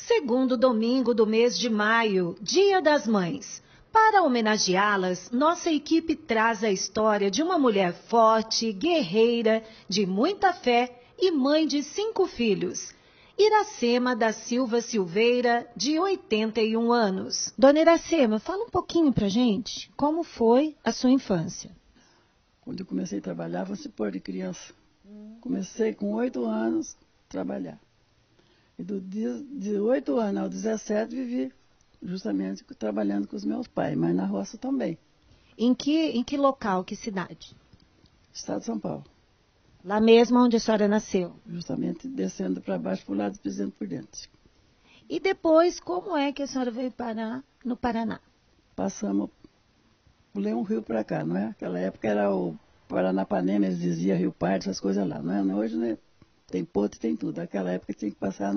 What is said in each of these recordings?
Segundo domingo do mês de maio, Dia das Mães. Para homenageá-las, nossa equipe traz a história de uma mulher forte, guerreira, de muita fé e mãe de 5 filhos. Iracema da Silva Silveira, de 81 anos. Dona Iracema, fala um pouquinho pra gente como foi a sua infância. Quando eu comecei a trabalhar, vou se pôr de criança. Comecei com 8 anos a trabalhar. E de 8 anos aos 17 vivi justamente trabalhando com os meus pais, mas na roça também. Em que local, que cidade? Estado de São Paulo. Lá mesmo onde a senhora nasceu? Justamente descendo para baixo para o lado do Presidente Prudente. E depois, como é que a senhora veio parar no Paraná? Passamos, pulei um rio para cá, não é? Naquela época era o Paranapanema, eles diziam Rio Pardo, essas coisas lá, não é? Hoje, né? Tem ponto e tem tudo. Naquela época tinha que passar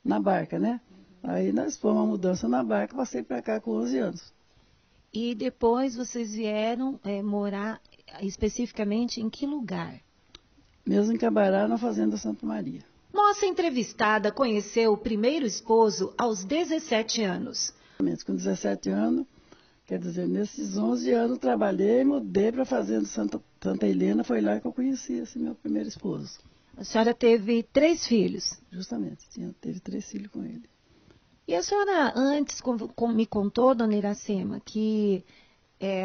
na barca, né? Aí nós fomos uma mudança na barca, passei para cá com 11 anos. E depois vocês vieram morar especificamente em que lugar? Mesmo em Cabará, na Fazenda Santa Maria. Nossa entrevistada conheceu o primeiro esposo aos 17 anos. Com 17 anos, quer dizer, nesses 11 anos trabalhei, mudei para a Fazenda Santa Helena, foi lá que eu conheci esse meu primeiro esposo. A senhora teve 3 filhos? Justamente, teve 3 filhos com ele. E a senhora antes me contou, dona Iracema, que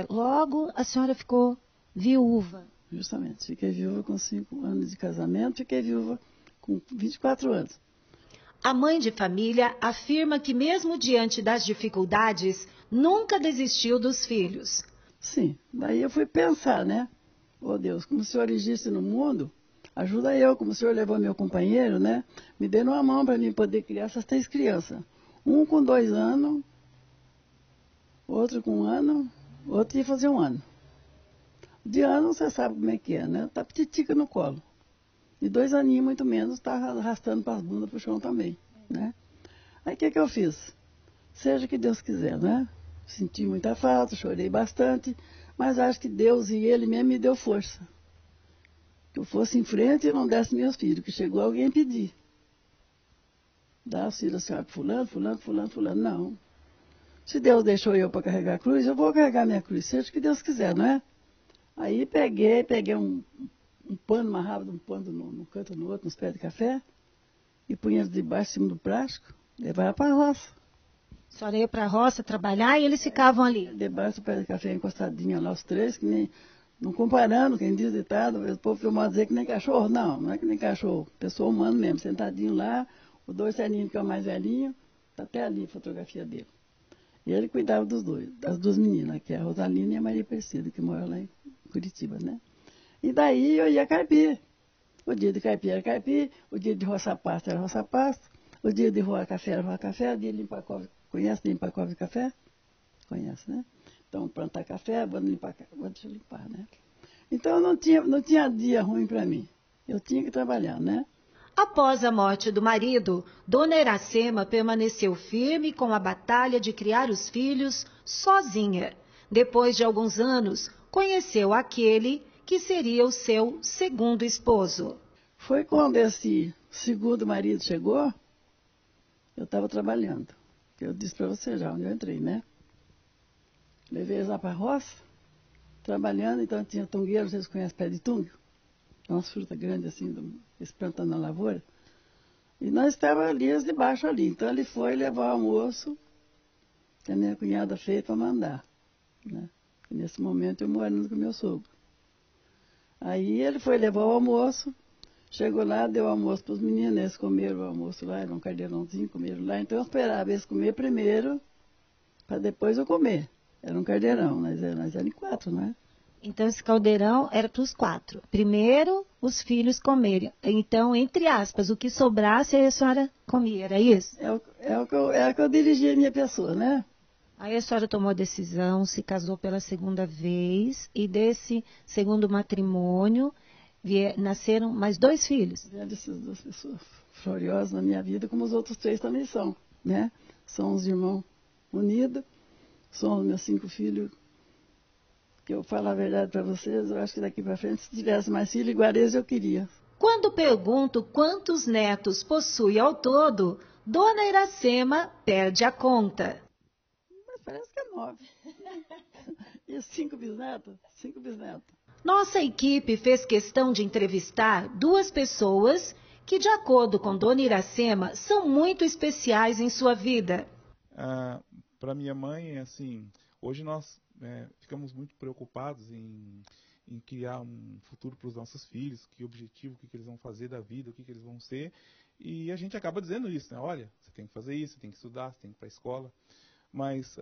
logo a senhora ficou viúva. Justamente, fiquei viúva com 5 anos de casamento, fiquei viúva com 24 anos. A mãe de família afirma que mesmo diante das dificuldades, nunca desistiu dos filhos. Sim, daí eu fui pensar, né? Oh Deus, como o Senhor existe no mundo, ajuda eu, como o Senhor levou meu companheiro, né? Me dê uma mão para mim poder criar essas 3 crianças. Um com 2 anos, outro com 1 ano, outro ia fazer 1 ano. De ano você sabe como é que é, né? Tá pititica no colo. E 2 aninhos, muito menos, tá arrastando para as bundas pro chão também, né? Aí o que eu fiz? Seja o que Deus quiser, né? Senti muita falta, chorei bastante, mas acho que Deus e Ele mesmo me deu força. Que eu fosse em frente e não desse meus filhos, que chegou alguém pedir. Dá os filhos da senhora fulano, não. Se Deus deixou eu para carregar a cruz, eu vou carregar minha cruz, seja o que Deus quiser, não é? Aí peguei um pano, amarrava um pano num canto no outro, nos pés de café, e punha debaixo, em cima do plástico, levava para a roça. A senhora ia para a roça trabalhar e eles ficavam ali? Debaixo do pé de café, encostadinha lá, os 3, que nem, não comparando, quem diz ditado, o povo filmou dizer que nem cachorro, não é que nem cachorro, pessoa humana mesmo, sentadinho lá, os 2 velhinhos, que é o mais velhinho, tá até ali a fotografia dele. E ele cuidava dos 2, das 2 meninas, que é a Rosalina e a Maria Persida, que moram lá em Curitiba, né? E daí eu ia carpir. O dia de carpir era carpir, o dia de roçar pasto era roçar pasto, o dia de roar café era roar café, o dia de limpar cove. Conhece limpar cove de café? Conhece, né? Então, plantar café, deixa eu limpar, né? Então, não tinha dia ruim para mim. Eu tinha que trabalhar, né? Após a morte do marido, Dona Iracema permaneceu firme com a batalha de criar os filhos sozinha. Depois de alguns anos, conheceu aquele que seria o seu segundo esposo. Foi quando esse segundo marido chegou, eu estava trabalhando. Eu disse para você já, onde eu entrei, né? Levei eles lá para a roça, trabalhando, então tinha tungueiro, vocês conhecem pé de tungue? É umas frutas grandes assim, eles plantam na lavoura. E nós estávamos ali, debaixo ali. Então ele foi levar o almoço, que a minha cunhada fez para mandar, né? E nesse momento eu morando com meu sogro. Aí ele foi levar o almoço, chegou lá, deu o almoço para os meninos, eles comeram o almoço lá, era um cardeirãozinho, comeram lá. Então eu esperava eles comer primeiro, para depois eu comer. Era um cardeirão, nós éramos em 4, não é? Então esse caldeirão era para os 4. Primeiro, os filhos comerem. Então, entre aspas, o que sobrasse a senhora comia, era isso? É o que eu dirigia a minha pessoa, né? Aí a senhora tomou a decisão, se casou pela segunda vez, e desse segundo matrimônio nasceram mais 2 filhos. Essas 2 pessoas gloriosas na minha vida, como os outros 3 também são, né? São os irmãos unidos, são os meus 5 filhos, que eu falo a verdade para vocês, eu acho que daqui para frente, se tivesse mais filhos iguais eu queria. Quando pergunto quantos netos possui ao todo, Dona Iracema perde a conta. Mas parece que é 9. E 5 bisnetos? 5 bisnetos. Nossa equipe fez questão de entrevistar 2 pessoas que, de acordo com Dona Iracema, são muito especiais em sua vida. Para minha mãe, assim, hoje nós ficamos muito preocupados em criar um futuro para os nossos filhos, que objetivo, o que eles vão fazer da vida, o que eles vão ser, e a gente acaba dizendo isso, né? Olha, você tem que fazer isso, você tem que estudar, você tem que ir para a escola, mas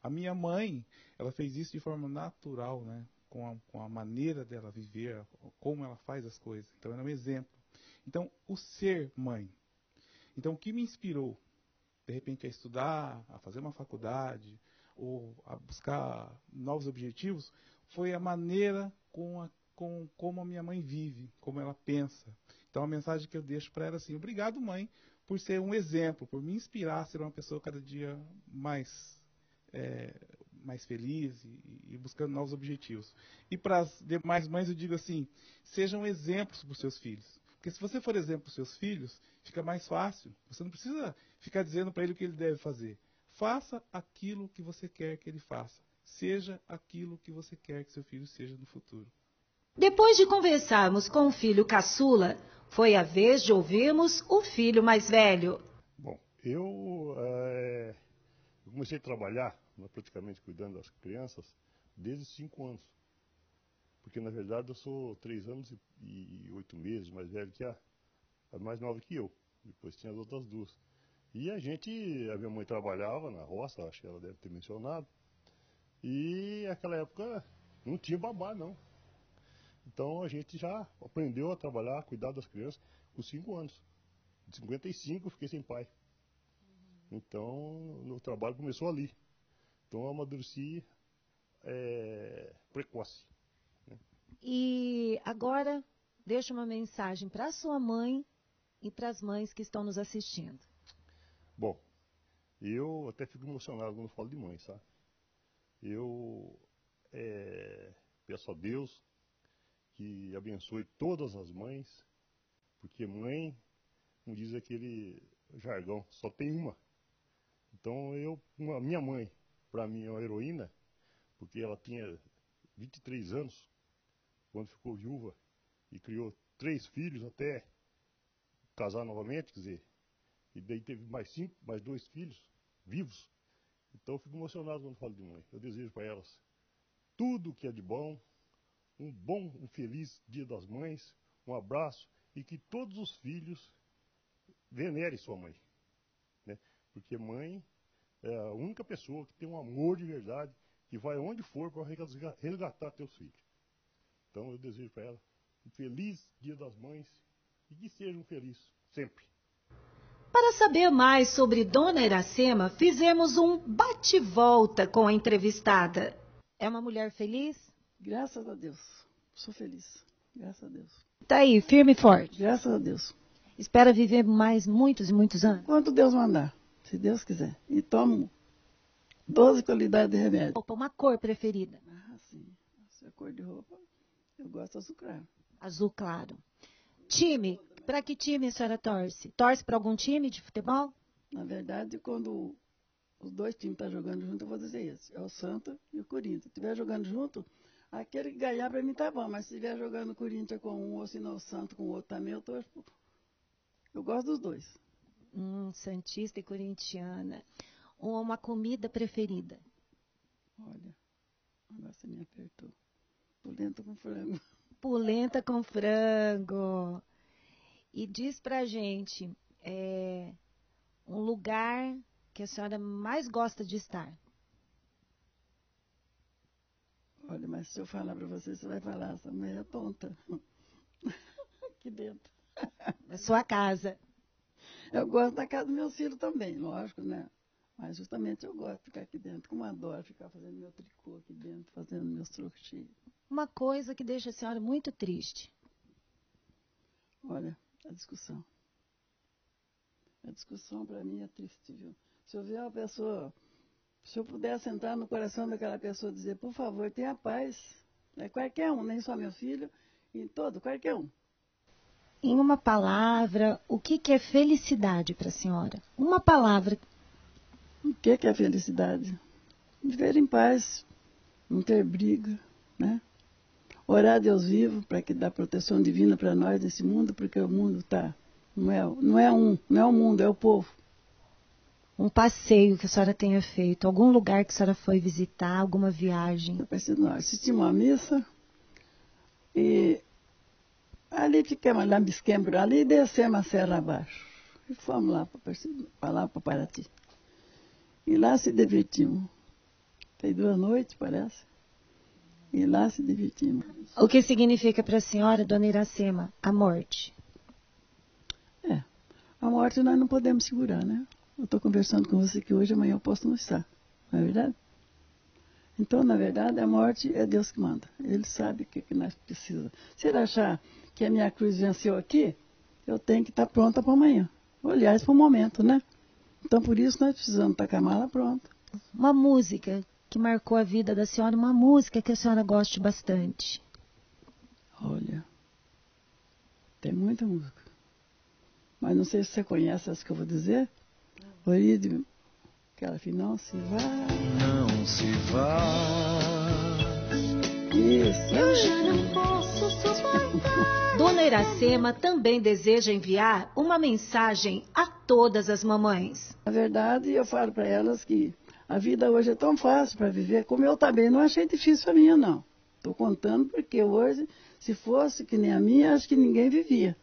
a minha mãe, ela fez isso de forma natural, né? Com a maneira dela viver, como ela faz as coisas, então ela é um exemplo. Então, o ser mãe. Então, o que me inspirou, de repente, a estudar, a fazer uma faculdade, ou a buscar novos objetivos, foi a maneira como a minha mãe vive, como ela pensa. Então, a mensagem que eu deixo para ela é assim: obrigado, mãe, por ser um exemplo, por me inspirar a ser uma pessoa cada dia mais feliz e buscando novos objetivos. E para as demais mães eu digo assim: sejam exemplos para os seus filhos. Porque se você for exemplo para os seus filhos, fica mais fácil. Você não precisa ficar dizendo para ele o que ele deve fazer. Faça aquilo que você quer que ele faça. Seja aquilo que você quer que seu filho seja no futuro. Depois de conversarmos com o filho caçula, foi a vez de ouvirmos o filho mais velho. Bom, eu comecei a trabalhar, praticamente cuidando das crianças, desde 5 anos. Porque, na verdade, eu sou 3 anos e 8 meses mais velho que a mais nova que eu. Depois tinha as outras 2. E a minha mãe trabalhava na roça, acho que ela deve ter mencionado. E naquela época não tinha babá, não. Então a gente já aprendeu a trabalhar, a cuidar das crianças com 5 anos. De 55 eu fiquei sem pai. Então o trabalho começou ali. Então eu amadureci precoce. Né? E agora, deixa uma mensagem para sua mãe e para as mães que estão nos assistindo. Bom, eu até fico emocionado quando falo de mãe, sabe? Eu peço a Deus que abençoe todas as mães, porque mãe, como diz aquele jargão, só tem uma. Então a minha mãe, para mim, é uma heroína, porque ela tinha 23 anos, quando ficou viúva, e criou 3 filhos até casar novamente, quer dizer, e daí teve mais 2 filhos vivos. Então eu fico emocionado quando falo de mãe. Eu desejo para elas tudo o que é de bom, um feliz Dia das Mães, um abraço, e que todos os filhos venerem sua mãe. Né? Porque mãe é a única pessoa que tem um amor de verdade, que vai onde for para resgatar teus filhos. Então eu desejo para ela um feliz Dia das Mães e que sejam felizes sempre. Para saber mais sobre Dona Iracema, fizemos um bate-volta com a entrevistada. É uma mulher feliz? Graças a Deus. Sou feliz. Graças a Deus. Tá aí, firme e forte. Graças a Deus. Espera viver mais muitos e muitos anos? Quanto Deus mandar, se Deus quiser. E tomo 12 qualidades de remédio. Opa, uma cor preferida? Ah, sim. Essa cor de roupa, eu gosto açucar. Azul claro. Time, para que time a senhora torce? Torce para algum time de futebol? Na verdade, quando os 2 times estão jogando junto, eu vou dizer isso. É o Santa e o Corinthians. Se estiver jogando junto, aquele que ganhar para mim tá bom. Mas se estiver jogando o Corinthians com um, ou se não o Santa com o outro também, eu torço. Eu gosto dos 2. Santista e corintiana. Uma comida preferida? Olha, agora você me apertou. Polenta com frango. Polenta com frango. E diz pra gente, um lugar que a senhora mais gosta de estar. Olha, mas se eu falar para você, você vai falar, essa mulher é tonta. Aqui dentro. Na sua casa. Eu gosto da casa dos meus filhos também, lógico, né? Mas justamente eu gosto de ficar aqui dentro, como eu adoro ficar fazendo meu tricô aqui dentro, fazendo meus crochês. Uma coisa que deixa a senhora muito triste. Olha, a discussão. A discussão para mim é triste, viu? Se eu ver uma pessoa, se eu pudesse entrar no coração daquela pessoa e dizer, por favor, tenha paz. É qualquer um, nem só meu filho, em todo, qualquer um. em uma palavra, o que é felicidade para a senhora? Uma palavra. O que é felicidade? Viver em paz, não ter briga, né? Orar a Deus vivo para que dê proteção divina para nós nesse mundo, porque o mundo não é o mundo, é o povo. Um passeio que a senhora tenha feito, algum lugar que a senhora foi visitar, alguma viagem? Nós assistimos uma missa e ali ficamos lá, bisquemos ali e descemos a serra abaixo. E fomos lá para Paraty. E lá se divertimos. Tem 2 noites, parece. E lá se divertimos. O que significa para a senhora, dona Iracema, a morte? A morte nós não podemos segurar, né? Eu estou conversando com você que hoje, amanhã eu posso não estar. Não é verdade? Então, na verdade, a morte é Deus que manda. Ele sabe o que nós precisamos. Se ele achar que a minha cruz venceu aqui, eu tenho que estar pronta para amanhã. Aliás, para o momento, né? Então, por isso, nós precisamos estar com a mala pronta. Uma música que marcou a vida da senhora, uma música que a senhora goste bastante. Olha, tem muita música. Mas não sei se você conhece as que eu vou dizer. Orídio, aquela que não se vá. Não se vá. Isso. Eu já não posso suportar. Dona Iracema também deseja enviar uma mensagem a todas as mamães. Na verdade, eu falo para elas que a vida hoje é tão fácil para viver, como eu também não achei difícil a minha, não. Estou contando porque hoje, se fosse que nem a minha, acho que ninguém vivia.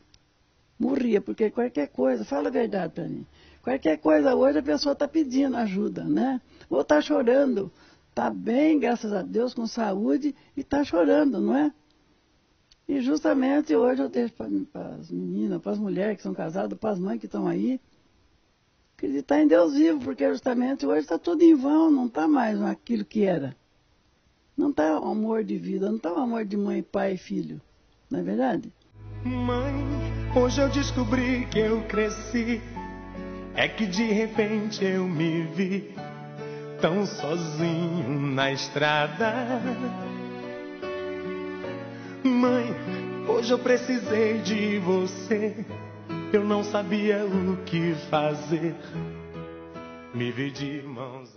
Morria, porque qualquer coisa, fala a verdade para mim, qualquer coisa hoje a pessoa está pedindo ajuda, né? Ou está chorando, está bem, graças a Deus, com saúde, e está chorando, não é? E justamente hoje eu deixo para as meninas, para as mulheres que são casadas, para as mães que estão aí, acreditar em Deus vivo, porque justamente hoje está tudo em vão, não está mais aquilo que era. Não está o amor de vida, não está o amor de mãe, pai e filho, não é verdade? Mãe, hoje eu descobri que eu cresci. É que de repente eu me vi tão sozinho na estrada. Mãe, hoje eu precisei de você. Eu não sabia o que fazer. Me vi de mãos